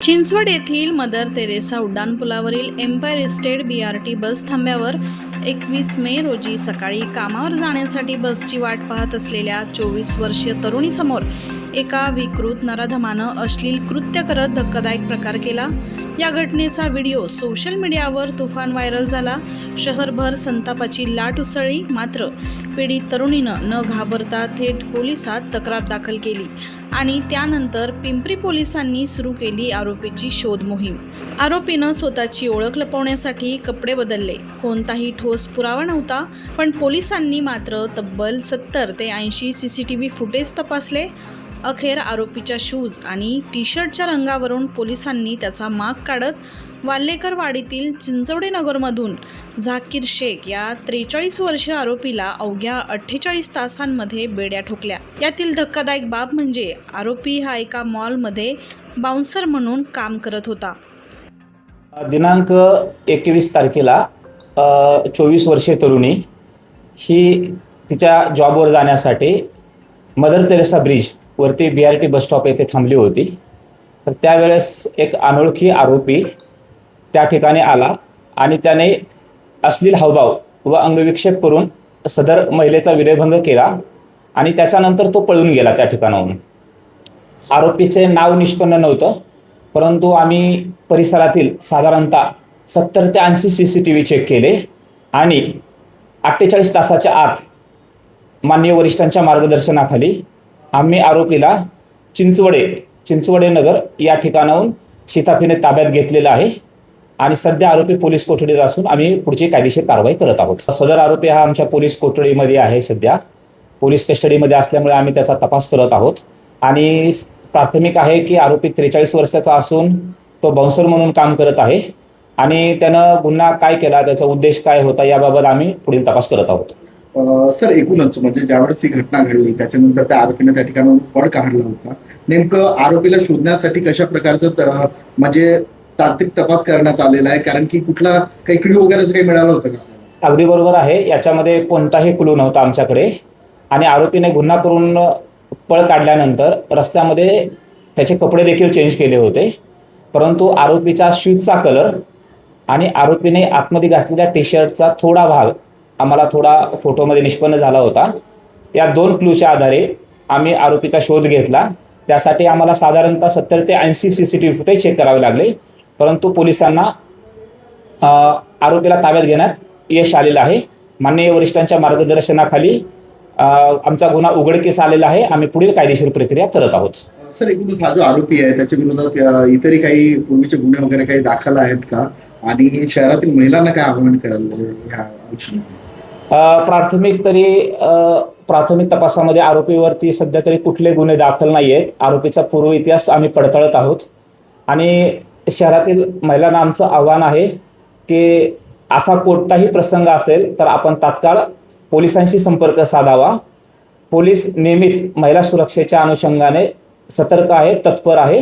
चिंचवड येथील Mother Teresa उड्डाणपुलावरील empire estate BRT bus थांब्यावर 21 मे रोजी सकाळी कामावर जाण्यासाठी बसची वाट पाहत असलेल्या 24 वर्षीय तरुणीसमोर एका विकृत नराधमानं अश्लील कृत्य करत धक्कादायक प्रकार केला। या घटनेचा व्हिडिओ सोशल मीडियावर तुफान व्हायरल झाला। शहरभर संतापाची लाट उसळली। मात्र पीडित तरुणीनं न घाबरता थेट पोलिसात तक्रार दाखल केली आणि त्यानंतर पिंपरी पोलिसांनी सुरू केली आरोपीची शोध मोहीम। आरोपीनं स्वतःची ओळख लपवण्यासाठी कपडे बदलले। कोणताही ठोस पुरावा नव्हता, पण पोलिसांनी मात्र तब्बल 70 ते 80 CCTV फुटेज तपासले। अखेर आरोपीच्या शूज आणि टी-शर्टच्या रंगावरून पोलिसांनी त्याचा माग काढत वाल्लेकर वाडीतील चिंचवडे नगरमधून झाकीर शेख या 43 वर्षीय आरोपीला अवघ्या 48 तासांमध्ये बेड्या ठोकल्या। यातील धक्कादायक बाब म्हणजे आरोपी हा एका मॉलमध्ये बाउन्सर म्हणून काम करत होता। दिनांक 21 तारखेला 24 वर्षीय तरुणी ही तिच्या जॉबवर जाण्यासाठी मदर तेरेसा ब्रिज वरती BRT बस स्टॉप येथे थांबली होती। तर त्यावेळेस एक अनोळखी आरोपी त्या ठिकाणी आला आणि त्याने अश्लील हावभाव व अंगविक्षेप करून सदर महिलेचा विनयभंग केला आणि त्याच्यानंतर तो पळून गेला त्या ठिकाणाहून। आरोपीचे नाव निष्पन्न नव्हतं, परंतु आम्ही परिसरातील साधारणतः 70 ते 80 CCTV चेक केले आणि 48 तासाच्या आत माननीय वरिष्ठांच्या मार्गदर्शनाखाली आम्ही आरोपीला चिंचवडे नगर या ठिकाणाहून शिताफीने ताब्यात घेतलेला आहे आणि सध्या आरोपी पोलीस कोठडीत असून आम्ही पुढची कायदेशीर कारवाई करत आहोत। सदर आरोपी हा आमच्या पोलीस कोठडीमध्ये आहे, सध्या पोलीस कस्टडीमध्ये असल्यामुळे आम्ही त्याचा तपास करत आहोत आणि प्राथमिक आहे की आरोपी 43 वर्षाचा असून तो बाउन्सर म्हणून काम करत आहे आणि त्यानं गुन्हा काय केला, त्याचा उद्देश काय होता याबाबत आम्ही पुढील तपास करत आहोत। सर, एकूणच म्हणजे ज्यावेळेस ही घटना घडली त्याच्यानंतर त्या आरोपीने त्या ठिकाणाहून पळ काढला होता। नेमकं आरोपीला शोधण्यासाठी कशा प्रकारचं म्हणजे तांत्रिक तपास करण्यात आलेला आहे, कारण की कुठला काही क्लू वगैरे काही मिळालं होतं का? अगदी बरोबर आहे, याच्यामध्ये कोणताही क्लू नव्हता आमच्याकडे आणि आरोपीने गुन्हा करून पळ काढल्यानंतर रस्त्यामध्ये त्याचे कपडे देखील चेंज केले होते, परंतु आरोपीच्या शूजचा कलर आणि आरोपीने आतमध्ये घातलेल्या टी-शर्टचा थोडा भाग आम्हाला थोडा फोटोमध्ये निष्पन्न झाला होता। या 2 क्लूच्या आधारे आम्ही आरोपीचा शोध घेतला। त्यासाठी आम्हाला साधारणतः 70 ते 80 CCTV फुटेज चेक करावे लागले, परंतु पोलिसांना आरोपीला ताब्यात घेण्यात यश आलेलं आहे। माननीय वरिष्ठांच्या मार्गदर्शनाखाली आमचा गुन्हा उघडकीस आलेला आहे। आम्ही पुढील कायदेशीर प्रक्रिया करत आहोत। सर, एकूणच हा जो आरोपी आहे त्याच्या विरोधात इतरही काही पूर्वीचे गुन्हे वगैरे काही दाखल आहेत का, आणि शहरातील महिलांना काय आव्हान कराल? प्राथमिक तपासामध्ये आरोपीवरती सध्या तरी कुठले गुन्हे दाखल नाही आहेत। आरोपीचा पूर्व इतिहास आम्ही पडताळत आहोत आणि शहरातील महिलांना आमचं आव्हान आहे की असा कोणताही प्रसंग असेल तर आपण तात्काळ पोलिसांशी संपर्क साधावा। पोलीस नेहमीच महिला सुरक्षेच्या अनुषंगाने सतर्क आहे, तत्पर आहे